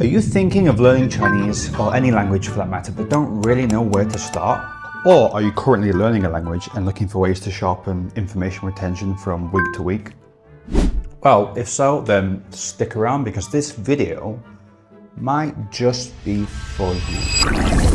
Are you thinking of learning Chinese or any language for that matter, but don't really know where to start? Or are you currently learning a language and looking for ways to sharpen information retention from week to week? Well, if so, then stick around because this video might just be for you.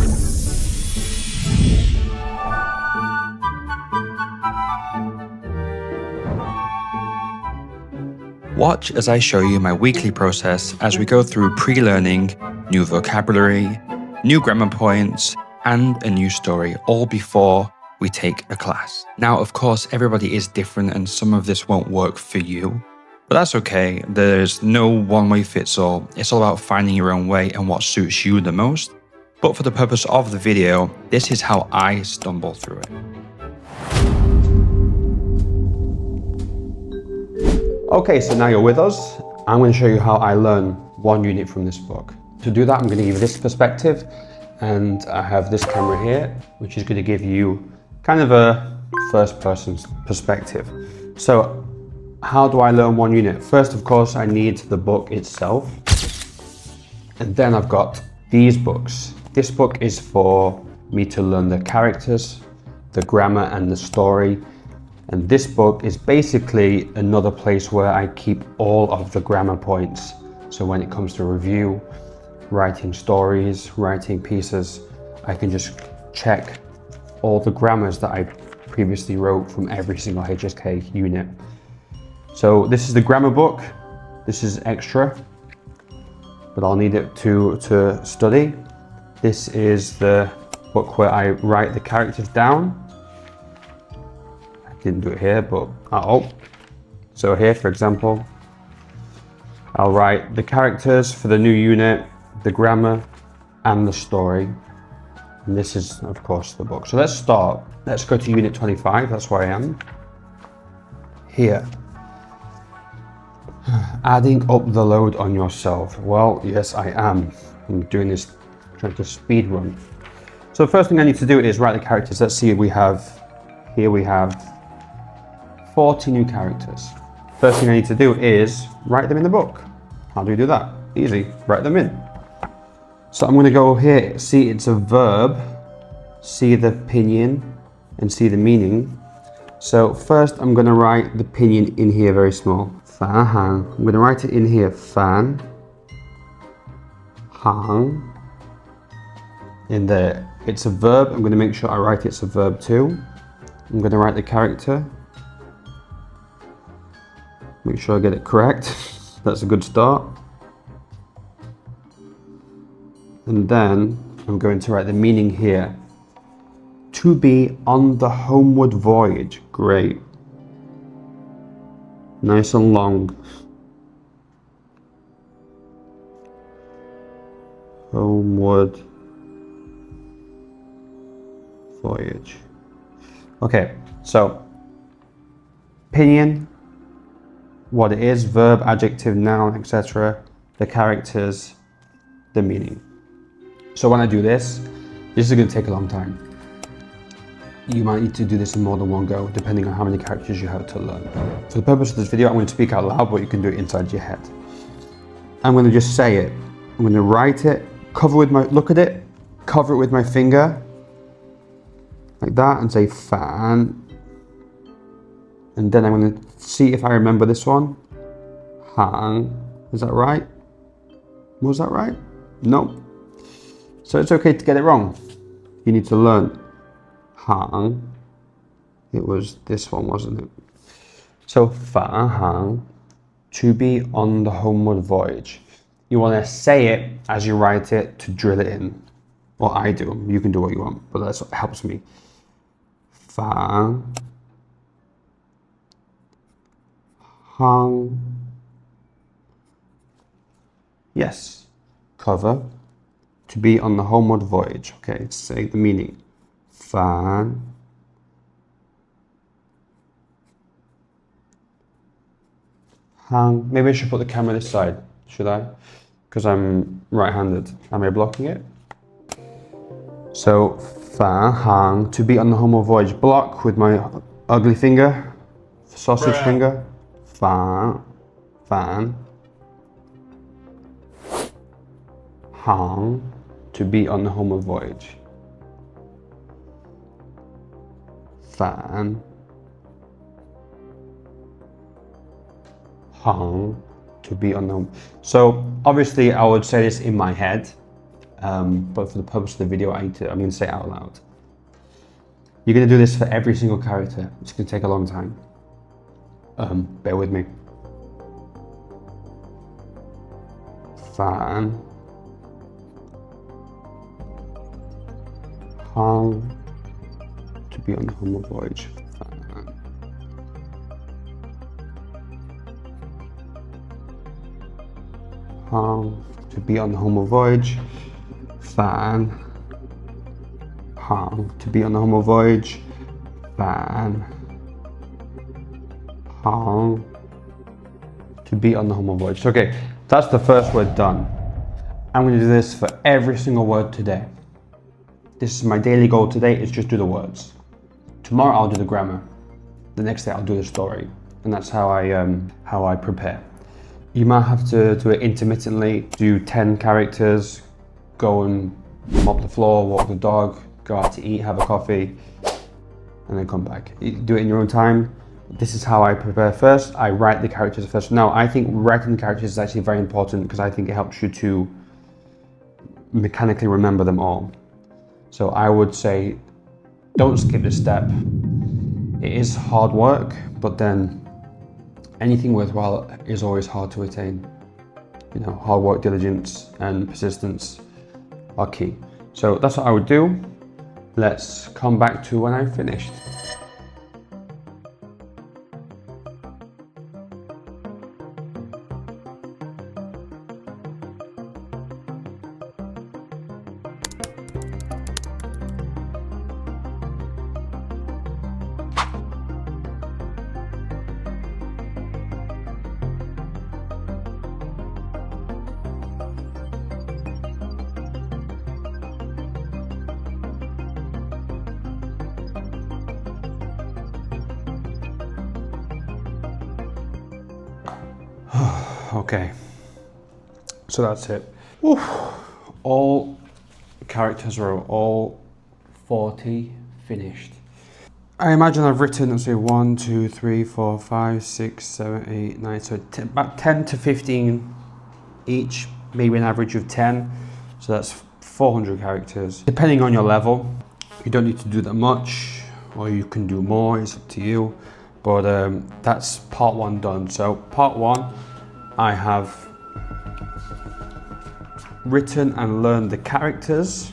Watch as I show you my weekly process as we go through pre-learning, new vocabulary, new grammar points, and a new story, all before we take a class. Now, of course, everybody is different and some of this won't work for you, but that's okay. There's no one-way fits all. It's all about finding your own way and what suits you the most. But for the purpose of the video, this is how I stumble through it. Okay, so now you're with us. I'm going to show you how I learn one unit from this book. To do that, I'm going to give you this perspective, and I have this camera here, which is going to give you kind of a first-person perspective. So, how do I learn one unit? First, of course, I need the book itself, and then I've got these books. This book is for me to learn the characters, the grammar, and the story. And this book is basically another place where I keep all of the grammar points. So when it comes to review, writing stories, writing pieces, I can just check all the grammars that I previously wrote from every single 𝐻𝐸𝐾 unit. So this is the grammar book. This is extra, but I'll need it to study. This is the book where I write the characters down. Didn't do it here, but so here, for example, I'll write the characters for the new unit, the grammar, and the story. And this is, of course, the book. So let's start. Let's go to unit 25. That's where I am. Here. Adding up the load on yourself. Well, yes, I am. I'm doing this, trying to speed run. So the first thing I need to do is write the characters. Let's see, here we have 40 new characters. First thing I need to do is write them in the book. How do we do that? Easy, write them in. So I'm going to go here, see it's a verb, see the pinyin, and see the meaning. So first I'm going to write the pinyin in here very small. Fan hang. I'm going to write it in here. Fan hang. In there. It's a verb. I'm going to make sure I write it's a verb too. I'm going to write the character. Make sure I get it correct. That's a good start. And then I'm going to write the meaning here. To be on the homeward voyage. Great. Nice and long. Homeward voyage. Okay, so pinyin, what it is, verb, adjective, noun, etc. The characters, the meaning. So when I do this is going to take a long time. You might need to do this in more than one go, depending on how many characters you have to learn. For the purpose of this video, I'm going to speak out loud, but you can do it inside your head. I'm going to just say it. I'm going to write it, look at it, cover it with my finger, like that, and say fan. And then I'm going to see if I remember this one. Hang. Is that right? Was that right? No. So it's okay to get it wrong. You need to learn. Hang. It was this one, wasn't it? So fan hang. To be on the homeward voyage. You want to say it as you write it to drill it in. Well, I do. You can do what you want, but that's what helps me. Fan hang. Yes. Cover. To be on the homeward voyage. Okay, say the meaning. Fan hang. Maybe I should put the camera this side. Should I? Because I'm right-handed. Am I blocking it? So, fan hang. To be on the homeward voyage. Block with my ugly finger. Sausage finger. Fan. 航, to be on the homeward voyage. 返航, to be on the home. So obviously I would say this in my head, but for the purpose of the video, I'm going to say it out loud. You're going to do this for every single character. It's going to take a long time. Bear with me. 返航, to be on the homeward voyage. 返航, to be on the homeward voyage. 返航, to be on the homeward voyage. 返航, to be on the homeward voyage. Okay, that's the first word done. I'm going to do this for every single word today. This is my daily goal today, is just do the words. Tomorrow I'll do the grammar. The next day I'll do the story. And that's how I prepare. You might have to do it intermittently, do 10 characters, go and mop the floor, walk the dog, go out to eat, have a coffee, and then come back. You do it in your own time. This is how I prepare first. I write the characters first. Now, I think writing the characters is actually very important because I think it helps you to mechanically remember them all. So I would say, don't skip this step. It is hard work, but then anything worthwhile is always hard to attain. You know, hard work, diligence, and persistence are key. So that's what I would do. Let's come back to when I'm finished. Okay, so that's it. Oof. All characters are all 40 finished. I imagine I've written, let's say 1, 2, 3, 4, 5, 6, 7, 8, 9, so about 10 to 15 each, maybe an average of 10. So that's 400 characters. Depending on your level, you don't need to do that much, or you can do more, it's up to you. But that's part 1 done. So part 1, I have written and learned the characters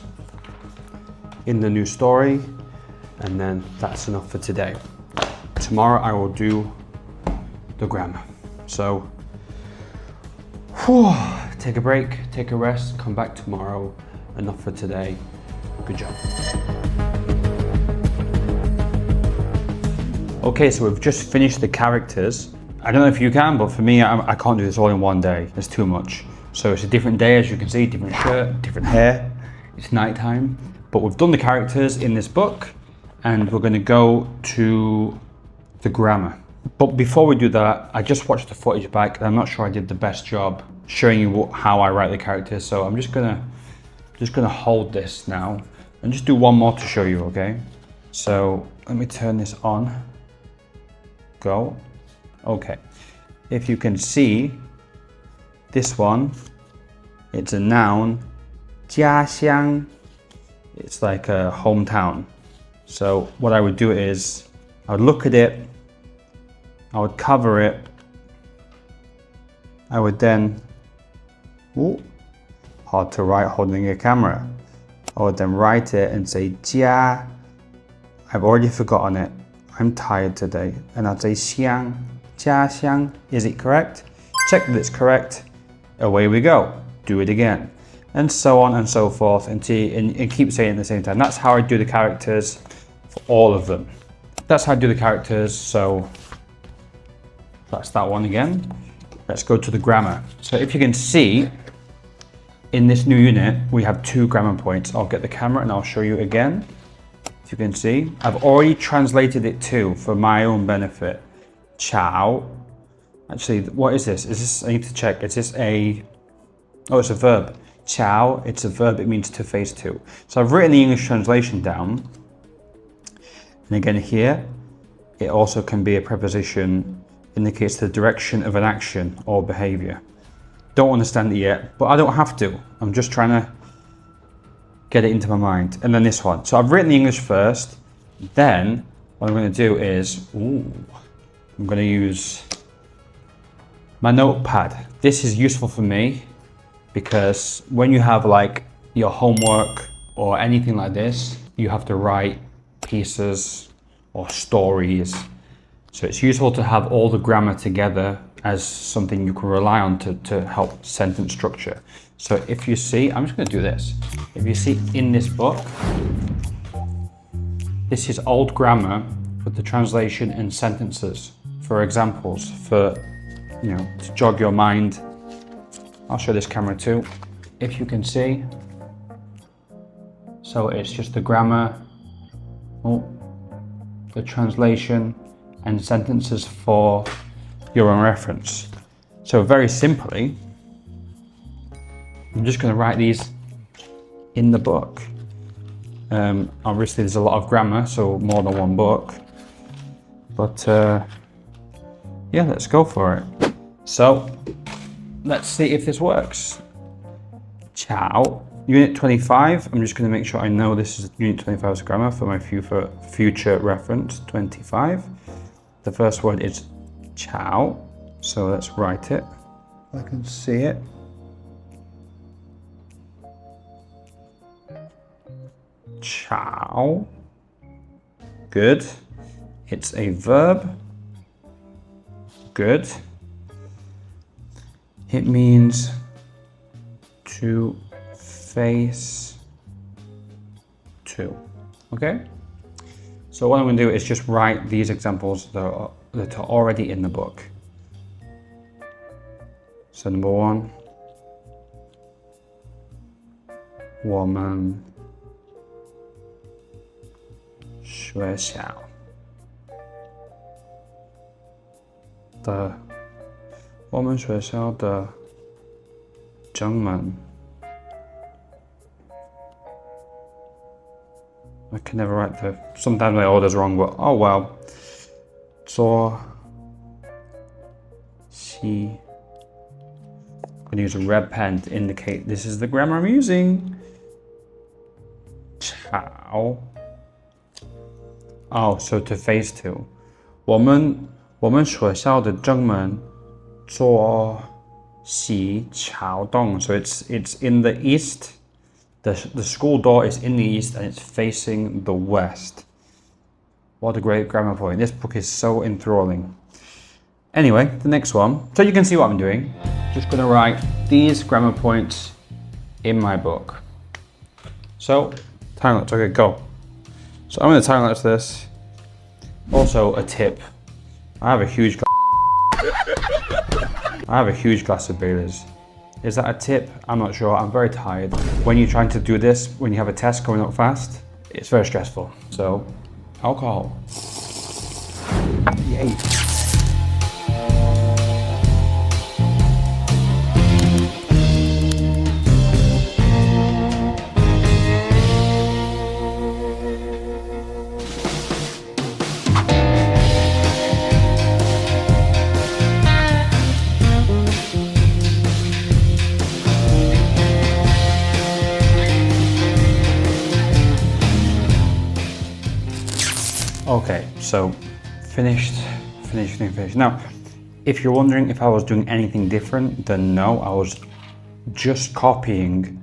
in the new story, and then that's enough for today. Tomorrow I will do the grammar. So take a break, take a rest, come back tomorrow. Enough for today. Good job. Okay, so we've just finished the characters. I don't know if you can, but for me, I can't do this all in one day. It's too much. So it's a different day, as you can see, different shirt, different hair. It's nighttime, but we've done the characters in this book, and we're gonna go to the grammar. But before we do that, I just watched the footage back, and I'm not sure I did the best job showing you how I write the characters. So I'm just gonna hold this now, and just do one more to show you, okay? So let me turn this on. Go. Okay, if you can see, this one, it's a noun, 家乡. It's like a hometown. So what I would do is, I would look at it, I would cover it, I would then, hard to write holding a camera. I would then write it and say 家. I've already forgotten it. I'm tired today. And I'd say 乡. 家乡. Is it correct? Check that it's correct. Away we go. Do it again. And so on and so forth and keep saying it at the same time. That's how I do the characters for all of them. That's how I do the characters. So that's that one again. Let's go to the grammar. So if you can see, in this new unit, we have 2 grammar points. I'll get the camera and I'll show you again. If you can see, I've already translated it too for my own benefit. Ciao. Actually, what is this? Is this, I need to check, is this a, oh, it's a verb. 𝐾𝐨𝐧'𝐭, it's a verb, it means to face to. So I've written the English translation down. And again here, it also can be a preposition, indicates the direction of an action or behavior. Don't understand it yet, but I don't have to. I'm just trying to get it into my mind. And then this one. So I've written the English first, then what I'm going to do is, I'm going to use my notepad. This is useful for me because when you have like your homework or anything like this, you have to write pieces or stories. So it's useful to have all the grammar together as something you can rely on to help sentence structure. So if you see, I'm just going to do this. If you see in this book, this is old grammar with the translation and sentences for examples, for, you know, to jog your mind. I'll show this camera too, if you can see. So it's just the grammar, the translation and sentences for your own reference. So very simply, I'm just going to write these in the book. Obviously there's a lot of grammar, so more than one book, but yeah, let's go for it. So let's see if this works. 𝐾𝐨, unit 25. I'm just going to make sure I know this is unit 25's grammar for my future reference. 25. The first word is 𝐾𝐨, so let's write it. I can see it. 𝐾𝐨. Good. It's a verb. Good. It means to face to. Okay? So what I'm going to do is just write these examples that are already in the book. So number 1, 我们学校的中文 I can never write sometimes my order's wrong, but oh well. 做习 I'm going to use a red pen to indicate this is the grammar I'm using. 𝐾𝐨. Oh, so to face to. 我们学校的中文做西桥东. So it's in the east. The school door is in the east and it's facing the west. What a great grammar point. This book is so enthralling. Anyway, the next one. So you can see what I'm doing. Just going to write these grammar points in my book. So, time lapse. Okay, go. So I'm going to time lapse this. Also, a tip. I have a huge glass of Baileys. Is that a tip? I'm not sure. I'm very tired. When you're trying to do this, when you have a test coming up fast, it's very stressful. So, alcohol. Yay. Okay, so finished. Now, if you're wondering if I was doing anything different, then no, I was just copying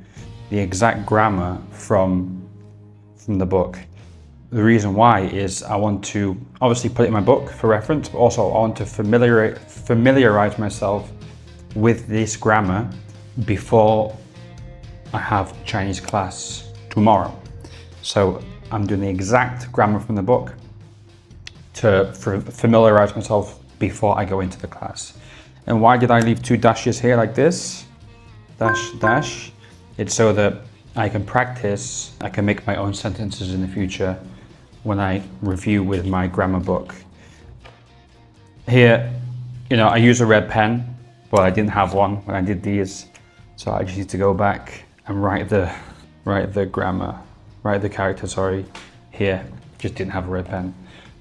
the exact grammar from the book. The reason why is I want to obviously put it in my book for reference, but also I want to familiarize myself with this grammar before I have Chinese class tomorrow. So I'm doing the exact grammar from the book to familiarize myself before I go into the class. And why did I leave 2 dashes here like this? Dash, dash. It's so that I can practice, I can make my own sentences in the future when I review with my grammar book. Here, you know, I use a red pen, but I didn't have one when I did these. So I just need to go back and write the grammar, write the character, sorry, here. Just didn't have a red pen.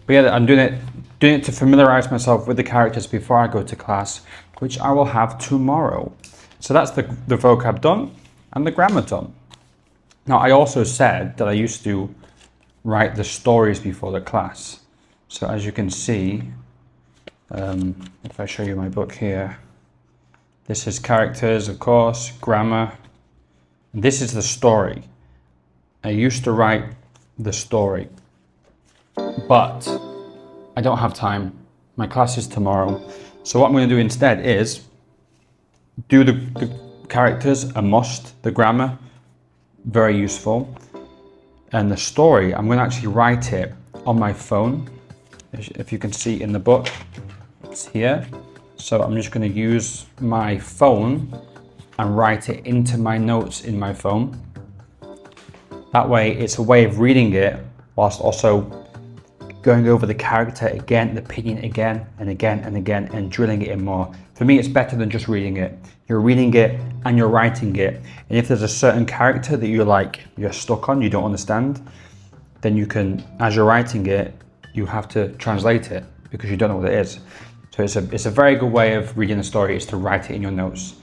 But yeah, I'm doing it to familiarize myself with the characters before I go to class, which I will have tomorrow. So that's the vocab done and the grammar done. Now, I also said that I used to write the stories before the class. So as you can see, if I show you my book here, this is characters, of course, grammar. This is the story. I used to write the story, but I don't have time. My class is tomorrow. So what I'm going to do instead is do the characters, a must, the grammar, very useful. And the story, I'm going to actually write it on my phone. If you can see in the book, it's here. So I'm just going to use my phone and write it into my notes in my phone. That way it's a way of reading it whilst also going over the character again, the opinion again and again and again, and drilling it in more. For me, it's better than just reading it. You're reading it and you're writing it. And if there's a certain character that you're stuck on, you don't understand, then you can, as you're writing it, you have to translate it because you don't know what it is. So it's a very good way of reading the story, is to write it in your notes.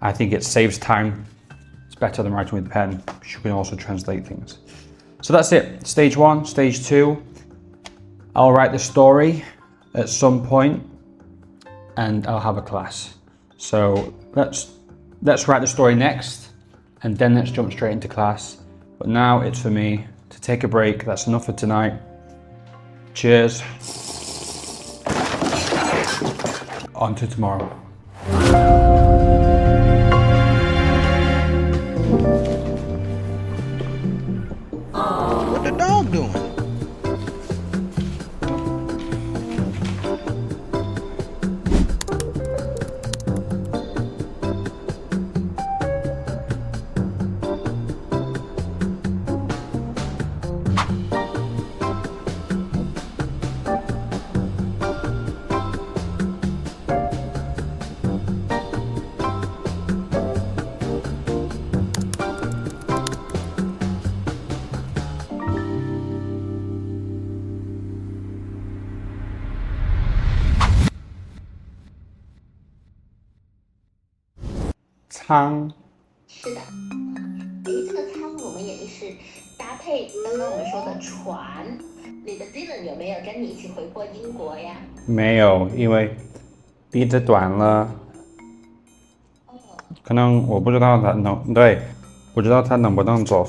I think it saves time. It's better than writing with a pen, because you can also translate things. So that's it. Stage 1, stage 2. I'll write the story at some point and I'll have a class. So let's write the story next and then let's jump straight into class. But now it's for me to take a break. That's enough for tonight. Cheers. On to tomorrow. What the dog doing? 𝐶是的，这个仓我们也是搭配刚刚我们说的船。你的 Dylan 有没有跟你一起回过英国呀？没有，因为鼻子短了。可能我不知道他不知道他能不能坐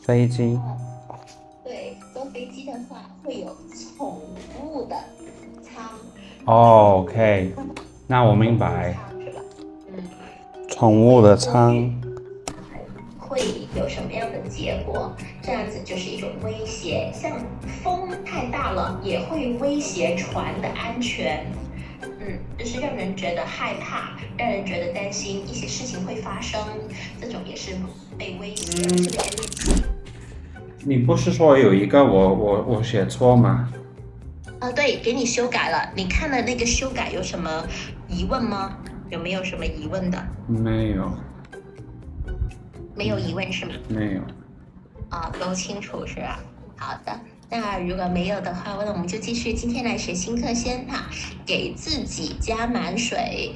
飞机。对，坐飞机的话会有宠物的舱。哦 ，OK， 那我明白。宠物的舱会有什么样的结果？这样子就是一种威胁，像风太大了也会威胁船的安全。就是让人觉得害怕，让人觉得担心一些事情会发生，这种也是被威胁。你不是说有一个我写错吗？对，给你修改了。你看了那个修改有什么疑问吗？有没有什么疑问的？没有。没有疑问是吗？没有。都清楚是吧？好的。那如果没有的话，那我们就继续今天来学新课先哈，给自己加满水。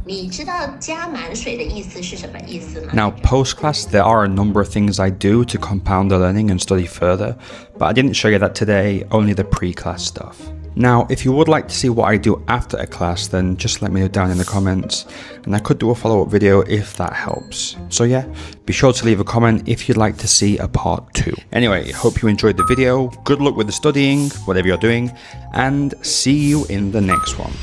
你知道加满水的意思是什么意思吗？ Now, post-class, there are a number of things I do to compound the learning and study further, but I didn't show you that today, only the pre-class stuff. Now, if you would like to see what I do after a class, then just let me know down in the comments, and I could do a follow-up video if that helps. So yeah, be sure to leave a comment if you'd like to see a part 2. Anyway, hope you enjoyed the video, good luck with the studying, whatever you're doing, and see you in the next one.